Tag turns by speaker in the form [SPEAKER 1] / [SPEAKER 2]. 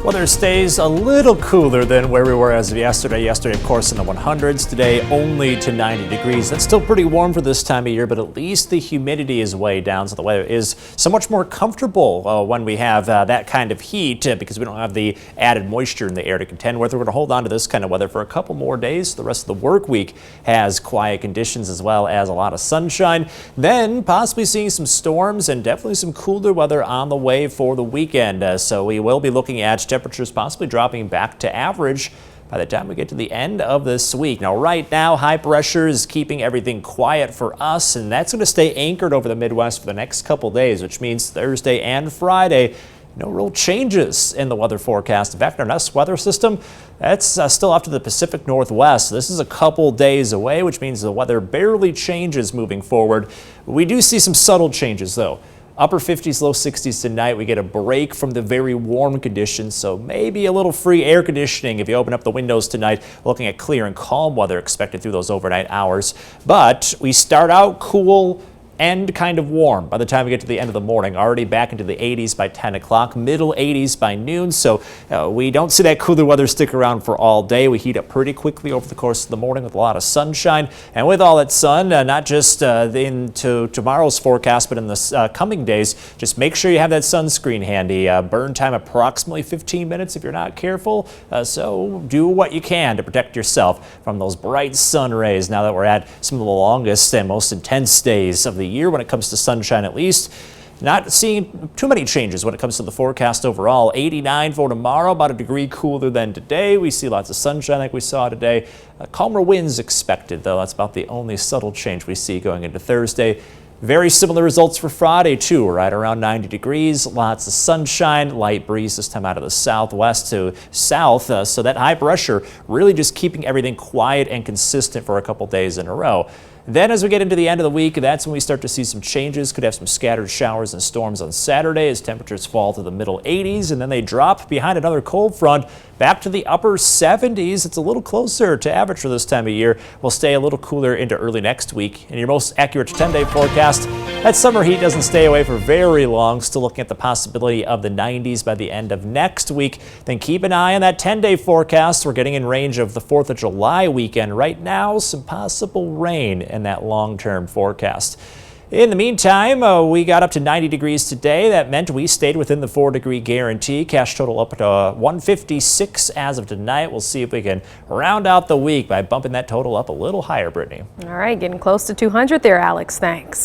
[SPEAKER 1] Weather stays a little cooler than where we were as of yesterday. Yesterday, of course, in the 100s. Today, only to 90 degrees. That's still pretty warm for this time of year, but at least the humidity is way down, so the weather is so much more comfortable when we have that kind of heat because we don't have the added moisture in the air to contend with. We're going to hold on to this kind of weather for a couple more days. The rest of the work week has quiet conditions as well as a lot of sunshine. Then possibly seeing some storms and definitely some cooler weather on the way for the weekend. So we will be looking at temperatures possibly dropping back to average by the time we get to the end of this week. Now, right now, high pressure is keeping everything quiet for us, and that's going to stay anchored over the Midwest for the next couple days, which means Thursday and Friday, no real changes in the weather forecast. In fact, our next weather system, that's still off to the Pacific Northwest. This is a couple days away, which means the weather barely changes moving forward. We do see some subtle changes, though. Upper 50s, low 60s tonight. We get a break from the very warm conditions, so maybe a little free air conditioning if you open up the windows tonight. Looking at clear and calm weather expected through those overnight hours. But we start out cool and kind of warm by the time we get to the end of the morning. Already back into the 80s by 10 o'clock, middle 80s by noon. So we don't see that cooler weather stick around for all day. We heat up pretty quickly over the course of the morning with a lot of sunshine. And with all that sun, not just into tomorrow's forecast, but in the coming days, just make sure you have that sunscreen handy. Burn time approximately 15 minutes if you're not careful. So do what you can to protect yourself from those bright sun rays now that we're at some of the longest and most intense days of the year when it comes to sunshine, at least. Not seeing too many changes when it comes to the forecast overall. 89 for tomorrow, about a degree cooler than today. We see lots of sunshine like we saw today. Calmer winds expected, though. That's about the only subtle change we see going into Thursday. Very similar results for Friday, too, right around 90 degrees, lots of sunshine, light breeze this time out of the southwest to south. So that high pressure really just keeping everything quiet and consistent for a couple days in a row. Then as we get into the end of the week, that's when we start to see some changes. Could have some scattered showers and storms on Saturday as temperatures fall to the middle 80s, and then they drop behind another cold front back to the upper 70s. It's a little closer to average for this time of year. We'll stay a little cooler into early next week. In your most accurate 10-day forecast, that summer heat doesn't stay away for very long. Still looking at the possibility of the 90s by the end of next week. Then keep an eye on that 10-day forecast. We're getting in range of the 4th of July weekend. Right now, some possible rain in that long-term forecast. In the meantime, we got up to 90 degrees today. That meant we stayed within the 4-degree guarantee. Cash total up to 156 as of tonight. We'll see if we can round out the week by bumping that total up a little higher, Brittany.
[SPEAKER 2] All right, getting close to 200 there, Alex. Thanks.